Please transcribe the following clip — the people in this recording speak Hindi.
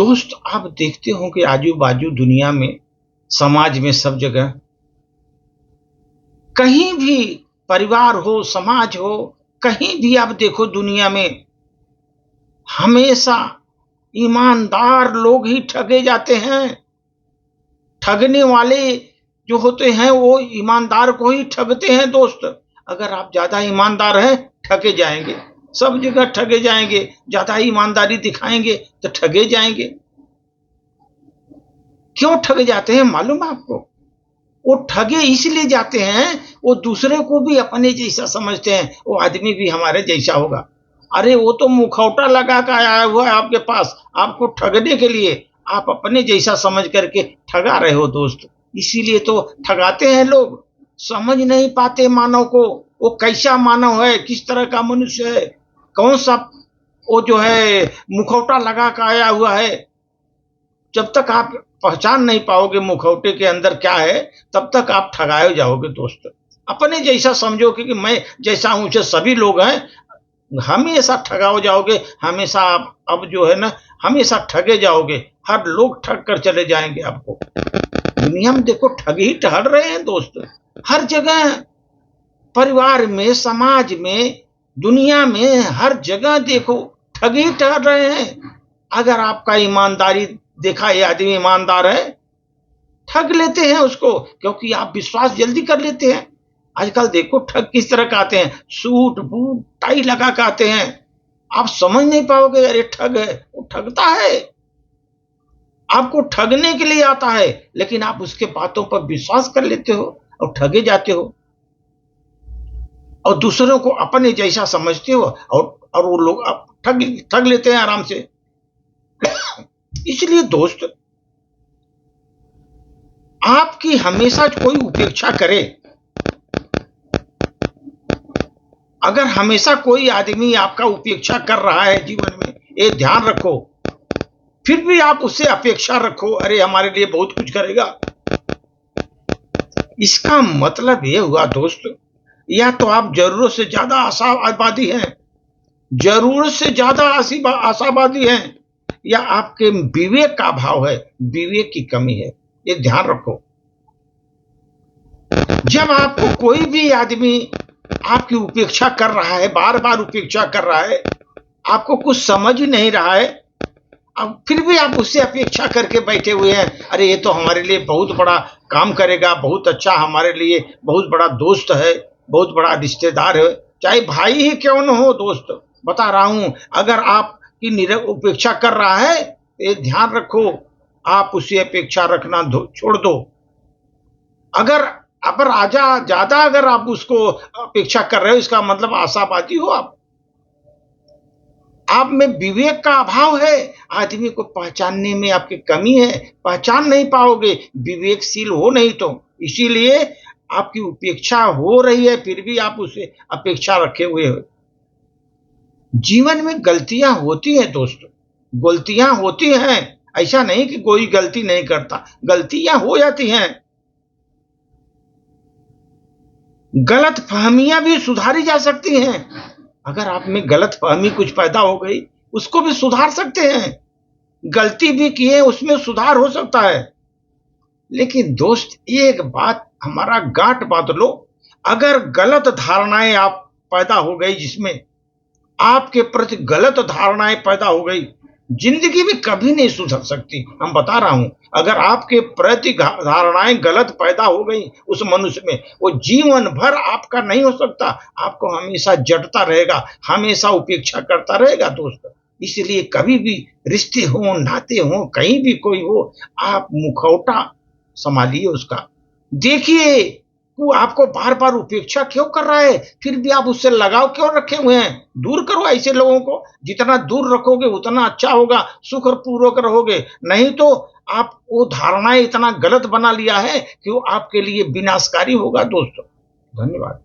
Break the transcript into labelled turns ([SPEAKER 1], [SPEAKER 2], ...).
[SPEAKER 1] दोस्त, आप देखते हो कि आजू बाजू दुनिया में, समाज में, सब जगह, कहीं भी, परिवार हो, समाज हो, कहीं भी आप देखो दुनिया में, हमेशा ईमानदार लोग ही ठगे जाते हैं। ठगने वाले जो होते हैं वो ईमानदार को ही ठगते हैं दोस्त। अगर आप ज्यादा ईमानदार हैं, ठगे जाएंगे, सब जगह ठगे जाएंगे। ज्यादा ईमानदारी दिखाएंगे तो ठगे जाएंगे। क्यों ठग जाते हैं मालूम है आपको? वो ठगे इसलिए जाते हैं, वो दूसरे को भी अपने जैसा समझते हैं, वो आदमी भी हमारे जैसा होगा। अरे वो तो मुखौटा लगा कर आया हुआ है आपके पास, आपको ठगने के लिए। आप अपने जैसा समझ करके ठगा रहे हो दोस्त। इसीलिए तो ठगाते हैं लोग। समझ नहीं पाते मानव को, वो कैसा मानव है, किस तरह का मनुष्य है, कौन सा वो जो है मुखौटा लगा कर आया हुआ है। जब तक आप पहचान नहीं पाओगे मुखौटे के अंदर क्या है, तब तक आप ठगाए जाओगे दोस्त। अपने जैसा समझोगे कि मैं जैसा हूं से सभी लोग हैं, हमेशा ठगाओ जाओगे। हमेशा आप अब जो है ना, हमेशा ठगे जाओगे। हर लोग ठग कर चले जाएंगे आपको। दुनिया में देखो ठग ही टहल रहे हैं दोस्त, हर जगह, परिवार में, समाज में, दुनिया में, हर जगह देखो ठग ही टहल रहे हैं। अगर आपका ईमानदारी देखा, ये आदमी ईमानदार है, ठग लेते हैं उसको, क्योंकि आप विश्वास जल्दी कर लेते हैं। आजकल देखो ठग किस तरह का आते हैं, सूट बूट टाई लगा के आते हैं। आप समझ नहीं पाओगे अरे ठग है, वो ठगता है, आपको ठगने के लिए आता है, लेकिन आप उसके बातों पर विश्वास कर लेते हो और ठगे जाते हो, और दूसरों को अपने जैसा समझते हो, और वो लोग ठग लेते हैं आराम से। इसलिए दोस्त, आपकी हमेशा कोई उपेक्षा करे, अगर हमेशा कोई आदमी आपका उपेक्षा कर रहा है जीवन में, ये ध्यान रखो। फिर भी आप उससे अपेक्षा रखो, अरे हमारे लिए बहुत कुछ करेगा। इसका मतलब ये हुआ दोस्त, या तो आप जरूरत से ज्यादा आशावादी हैं, जरूरत से ज्यादा आशावादी हैं, या आपके विवेक का अभाव है, विवेक की कमी है। ये ध्यान रखो। जब आपको कोई भी आदमी आपकी उपेक्षा कर रहा है, बार बार उपेक्षा कर रहा है, आपको कुछ समझ ही नहीं रहा है, अब फिर भी आप उससे अपेक्षा करके बैठे हुए हैं, अरे ये तो हमारे लिए बहुत बड़ा काम करेगा, बहुत अच्छा, हमारे लिए बहुत बड़ा दोस्त है, बहुत बड़ा रिश्तेदार है, चाहे भाई ही क्यों न हो दोस्त। बता रहा हूं, अगर आपकी उपेक्षा कर रहा है, ये ध्यान रखो, आप उससे अपेक्षा रखना छोड़ दो। अगर ज्यादा अगर आप उसको अपेक्षा कर रहे हो, इसका मतलब आशावादी हो आप में विवेक का अभाव है। आदमी को पहचानने में आपकी कमी है, पहचान नहीं पाओगे, विवेकशील हो नहीं तो। इसीलिए आपकी उपेक्षा हो रही है, फिर भी आप उसे अपेक्षा रखे हुए हो। जीवन में गलतियां होती हैं दोस्त, गलतियां होती हैं, ऐसा नहीं कि कोई गलती नहीं करता, गलतियां हो जाती हैं। गलत फहमियां भी सुधारी जा सकती हैं। अगर आप में गलत फहमी कुछ पैदा हो गई, उसको भी सुधार सकते हैं। गलती भी किए, उसमें सुधार हो सकता है। लेकिन दोस्त, एक बात हमारा गांठ बांध लो, अगर गलत धारणाएं आप पैदा हो गई, जिसमें आपके प्रति गलत धारणाएं पैदा हो गई, जिंदगी में कभी नहीं सुधर सकती। हम बता रहा हूं, अगर आपके प्रति धारणाएं गलत पैदा हो गई उस मनुष्य में, वो जीवन भर आपका नहीं हो सकता। आपको हमेशा जटता रहेगा, हमेशा उपेक्षा करता रहेगा दोस्त। इसलिए कभी भी रिश्ते हो, नाते हो, कहीं भी कोई हो, आप मुखौटा संभालिए उसका। देखिए वो आपको बार बार उपेक्षा क्यों कर रहा है, फिर भी आप उससे लगाव क्यों रखे हुए हैं। दूर करो ऐसे लोगों को, जितना दूर रखोगे उतना अच्छा होगा, सुख पूर्वक रहोगे। नहीं तो आप वो धारणाएं इतना गलत बना लिया है कि वो आपके लिए विनाशकारी होगा दोस्तों। धन्यवाद।